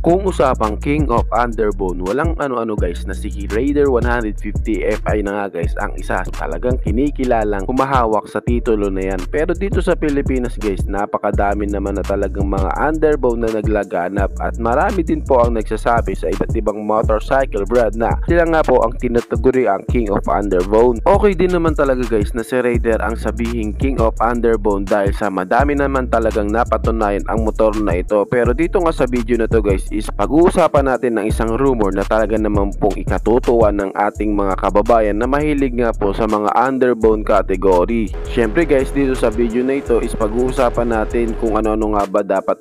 Kung usapang King of Underbone, walang ano-ano guys na si Raider 150 Fi na nga guys ang isa talagang kinikilalang humahawak sa titulo na yan. Pero dito sa Pilipinas guys, napakadami naman na talagang mga underbone na naglaganap at marami din po ang nagsasabi sa iba't ibang motorcycle brand na sila nga po ang tinataguri ang King of Underbone. Okay din naman talaga guys na si Raider ang sabihing King of Underbone dahil sa madami naman talagang napatunayan ang motor na ito. Pero dito nga sa video na to guys is pag-uusapan natin ng isang rumor na talaga naman pong ikatutuwa ng ating mga kababayan na mahilig nga po sa mga underbone category. Syempre guys, dito sa video na ito is pag-uusapan natin kung ano-ano nga ba dapat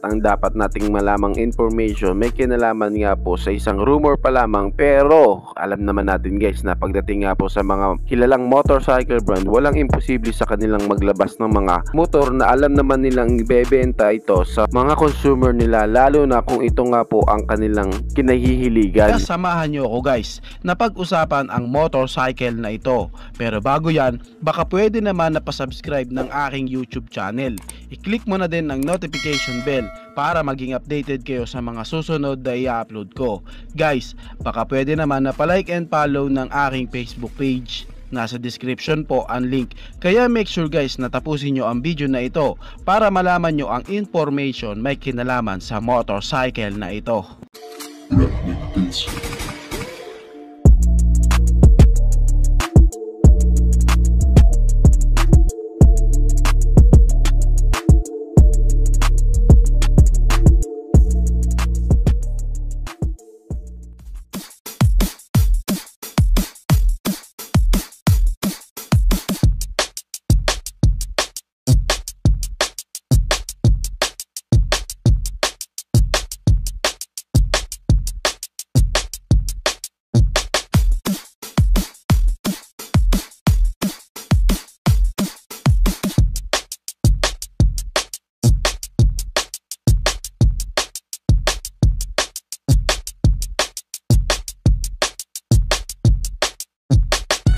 nating malamang information. May kinalaman nga po sa isang rumor pa lamang, pero alam naman natin guys na pagdating nga po sa mga kilalang motorcycle brand, walang imposible sa kanilang maglabas ng mga motor na alam naman nilang ibebenta ito sa mga consumer nila, lalo na kung ito nga po ang kanilang kinahihiligan. Samahan nyo ako guys na pag-usapan ang motorcycle na ito. Pero bago yan, baka pwede naman na pasubscribe ng aking YouTube channel. I-click mo na din ang notification bell para maging updated kayo sa mga susunod na i-upload ko. Guys, baka pwede naman na palike and follow ng aking Facebook page. Nasa description po ang link. Kaya make sure guys na tapusin nyo ang video na ito para malaman nyo ang information may kinalaman sa motorcycle na ito.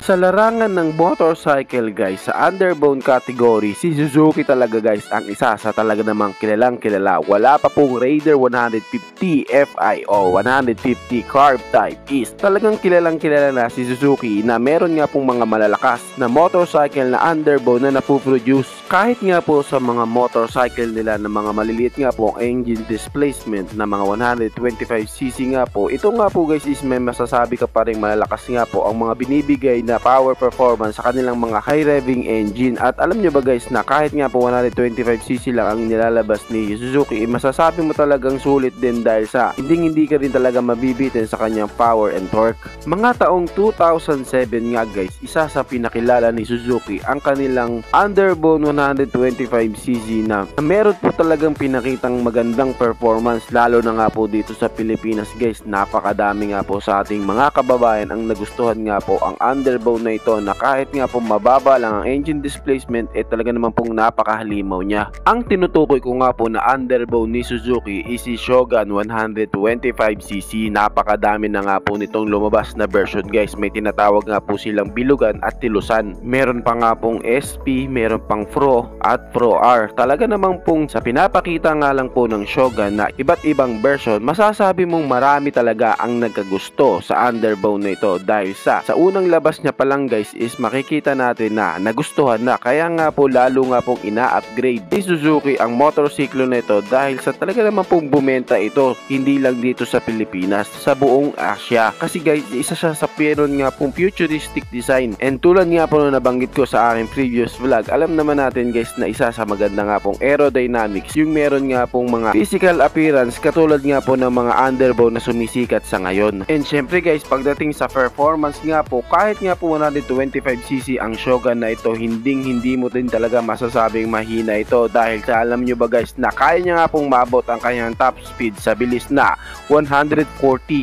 Sa larangan ng motorcycle guys, sa underbone category, si Suzuki talaga guys ang isa sa talaga namang kilalang kilala. Wala pa pong Raider 150 Fi o 150 carb type is talagang kilalang kilala na si Suzuki na meron nga pong mga malalakas na motorcycle na underbone na napuproduce. Kahit nga po sa mga motorcycle nila na mga maliliit nga po ang engine displacement na mga 125cc nga po, ito nga po guys is may masasabi ka pa rin malalakas nga po ang mga binibigay na power performance sa kanilang mga high revving engine. At alam nyo ba guys na kahit nga po 125cc lang ang nilalabas ni Suzuki, masasabi mo talagang sulit din dahil sa hindi ka rin talaga mabibitin sa kanyang power and torque. Mga taong 2007 nga guys, isa sa pinakilala ni Suzuki ang kanilang underbone 125cc na meron po talagang pinakitang magandang performance, lalo na nga po dito sa Pilipinas guys. Napakadami nga po sa ating mga kababayan ang nagustuhan nga po ang underbone na ito na kahit nga po mababa lang ang engine displacement, talaga naman pong napakahalimaw niya. Ang tinutukoy ko nga po na underbone ni Suzuki is si Shogun 125cc. Napakadami na nga po nitong lumabas na version guys. May tinatawag nga po silang bilugan at tilusan. Meron pa nga pong SP, meron pang Pro at Pro R. Talaga naman pong sa pinapakita nga lang po ng Shogun na iba't ibang version, masasabi mong marami talaga ang nagkagusto sa underbone na ito dahil sa unang labas niya pa lang guys is makikita natin na nagustuhan na. Kaya nga po lalo nga pong ina-upgrade ni Suzuki ang motorsiklo na ito dahil sa talaga naman pong bumenta ito hindi lang dito sa Pilipinas, sa buong Asia. Kasi guys, isa siya sa meron nga pong futuristic design, and tulad nga po na nabanggit ko sa aking previous vlog, alam naman natin guys na isa sa maganda nga pong aerodynamics yung meron nga pong mga physical appearance katulad nga po ng mga underbone na sumisikat sa ngayon. And syempre guys, pagdating sa performance nga po, kahit nga po 125cc ang Shogun na ito, hindi mo din talaga masasabing mahina ito dahil sa alam nyo ba guys na kaya niya nga pong maabot ang kanyang top speed sa bilis na 140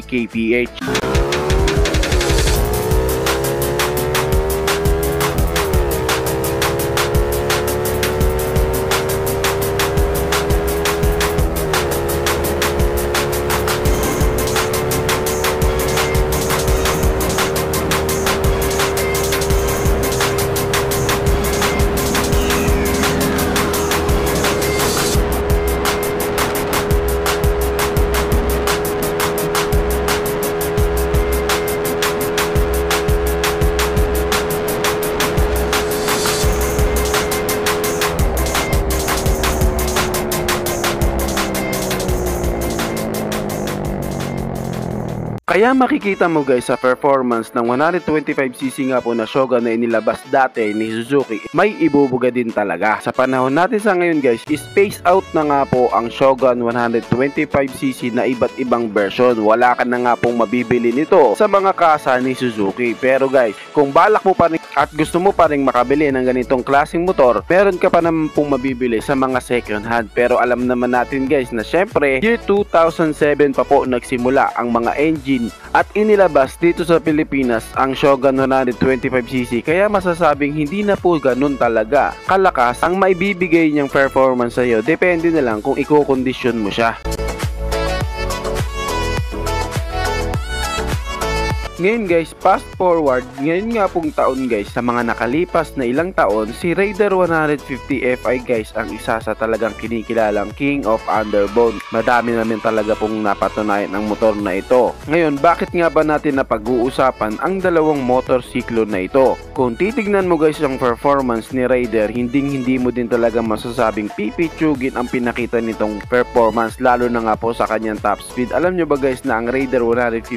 kph. Kaya makikita mo guys sa performance ng 125cc nga po na Shogun na inilabas dati ni Suzuki, may ibubuga din talaga. Sa panahon natin sa ngayon guys, space out na nga po ang Shogun 125cc na iba't ibang version. Wala ka na nga pong mabibili nito sa mga kasa ni Suzuki. Pero guys, kung balak mo pa rin at gusto mo pa rin makabili ng ganitong klaseng motor, meron ka pa naman pong mabibili sa mga second hand. Pero alam naman natin guys na syempre year 2007 pa po nagsimula ang mga engine at inilabas dito sa Pilipinas ang Shogun 125cc, kaya masasabing hindi na po ganun talaga kalakas ang maibibigay niyang performance sa iyo. Depende na lang kung i-condition mo siya. Ngayon guys, fast forward, ngayon nga pong taon guys, sa mga nakalipas na ilang taon, si Raider 150 Fi guys ang isa sa talagang kinikilalang King of Underbone. Madami namin talaga pong napatunayan ang motor na ito. Ngayon, bakit nga ba natin napag-uusapan ang dalawang motorsiklo na ito? Kung titignan mo guys ang performance ni Raider, hindi mo din talaga masasabing pipitsugin ang pinakita nitong performance, lalo na nga po sa kanyang top speed. Alam nyo ba guys na ang Raider 150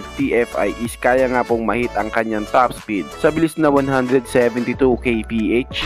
Fi is kaya nga pong mahit ang kanyang top speed sa bilis na 172 kph.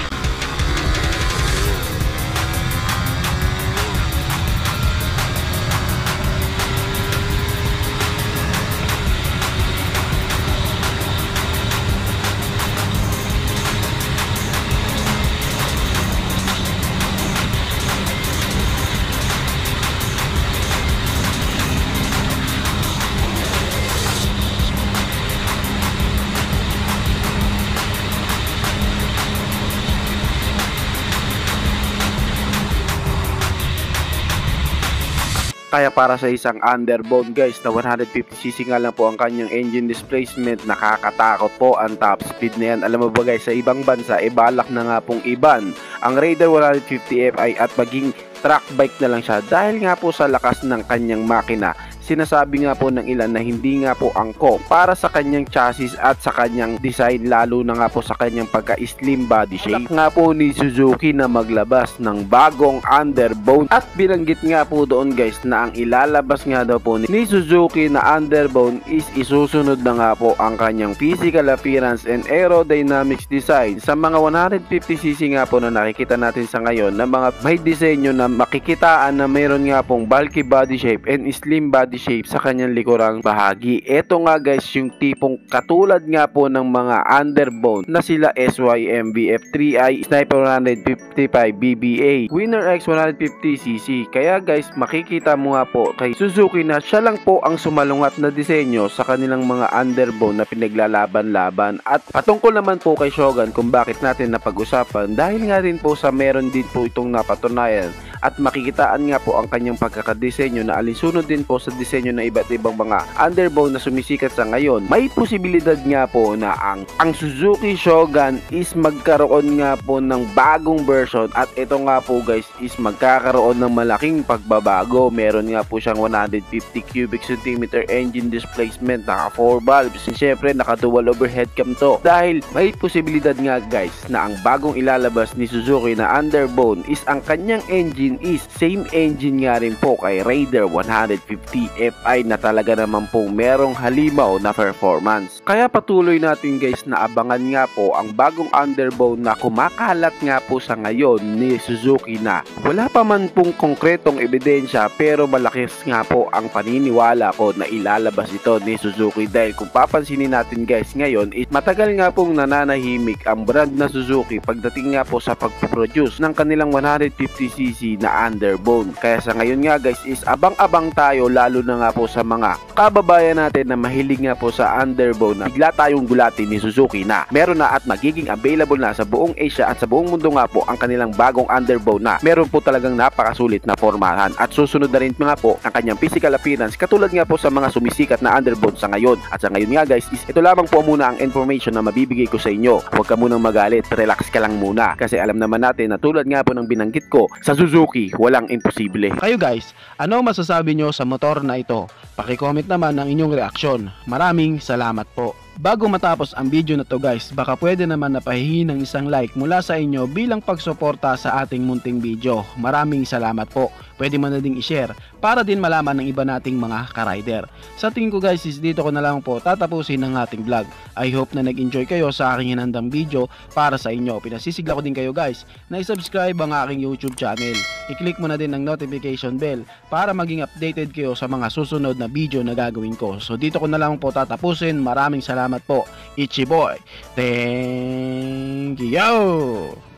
Kaya para sa isang underbone guys na 150cc nga lang po ang kanyang engine displacement, nakakatakot po ang top speed na yan. Alam mo ba guys, sa ibang bansa, balak na nga pong iban ang Raider 150 Fi at maging track bike na lang siya dahil nga po sa lakas ng kanyang makina. Sinasabi nga po ng ilan na hindi nga po angkop para sa kanyang chassis at sa kanyang design, lalo na nga po sa kanyang pagka-slim body shape. Nga po ni Suzuki na maglabas ng bagong underbone at binanggit nga po doon guys na ang ilalabas nga daw po ni Suzuki na underbone is isusunod na nga po ang kanyang physical appearance and aerodynamics design sa mga 150cc nga po na nakikita natin sa ngayon, na mga may disenyo na makikitaan na mayroon nga pong bulky body shape and slim body shape sa kanyang likurang bahagi. Ito nga guys yung tipong katulad nga po ng mga underbone na sila SYM VF3i, Sniper 155 BBA, Winner X 150cc. Kaya guys, makikita mo nga po kay Suzuki na siya lang po ang sumalungat na disenyo sa kanilang mga underbone na pinaglalaban-laban. At patungkol naman po kay Shogun kung bakit natin napag-usapan, dahil nga rin po sa meron din po itong napatunayan at makikitaan nga po ang kanyang pagkakadesenyo na alinsunod din po sa disenyo ng iba't ibang mga underbone na sumisikat sa ngayon. May posibilidad nga po na ang Suzuki Shogun is magkaroon nga po ng bagong version, at ito nga po guys is magkakaroon ng malaking pagbabago. Meron nga po siyang 150 cubic centimeter engine displacement, naka 4 valves, syempre naka dual overhead cam to, dahil may posibilidad nga guys na ang bagong ilalabas ni Suzuki na underbone is ang kanyang engine is same engine nga rin po kay Raider 150 Fi na talaga naman pong merong halimaw na performance. Kaya patuloy natin guys na abangan nga po ang bagong underbone na kumakalat nga po sa ngayon ni Suzuki, na wala pa man pong konkretong ebidensya, pero malaki nga po ang paniniwala ko na ilalabas ito ni Suzuki. Dahil kung papansinin natin guys, ngayon is matagal nga pong nananahimik ang brand na Suzuki pagdating nga po sa pagproduce ng kanilang 150cc na underbone. Kaya sa ngayon nga guys is abang-abang tayo, lalo na nga po sa mga kababayan natin na mahilig nga po sa underbone, na bigla tayong gulatin ni Suzuki na meron na at magiging available na sa buong Asia at sa buong mundo nga po ang kanilang bagong underbone na meron po talagang napakasulit na formahan, at susunod na rin nga po ang kanyang physical appearance katulad nga po sa mga sumisikat na underbone sa ngayon. At sa ngayon nga guys is ito lamang po muna ang information na mabibigay ko sa inyo. Huwag ka munang magalit, relax ka lang muna, kasi alam naman natin na tulad nga po ng binanggit ko, sa Suzuki walang imposible. Kayo guys, ano masasabi nyo sa motor na ito? Paki-comment naman ang inyong reaksyon. Maraming salamat po. Bago matapos ang video na to guys, baka pwede naman na pahihingi ng isang like mula sa inyo bilang pagsuporta sa ating munting video. Maraming salamat po. Pwede mo na ding i-share para din malaman ng iba nating mga ka-rider. Sa tingin ko guys is dito ko na lang po tatapusin ang ating vlog. I hope na nag-enjoy kayo sa aking hinandang video para sa inyo. Pinasisigla ko din kayo guys na i-subscribe ang aking YouTube channel. I-click mo na din ang notification bell para maging updated kayo sa mga susunod na video na gagawin ko. So dito ko na lang po tatapusin. Maraming salamat po. Ichiboy. Thank you.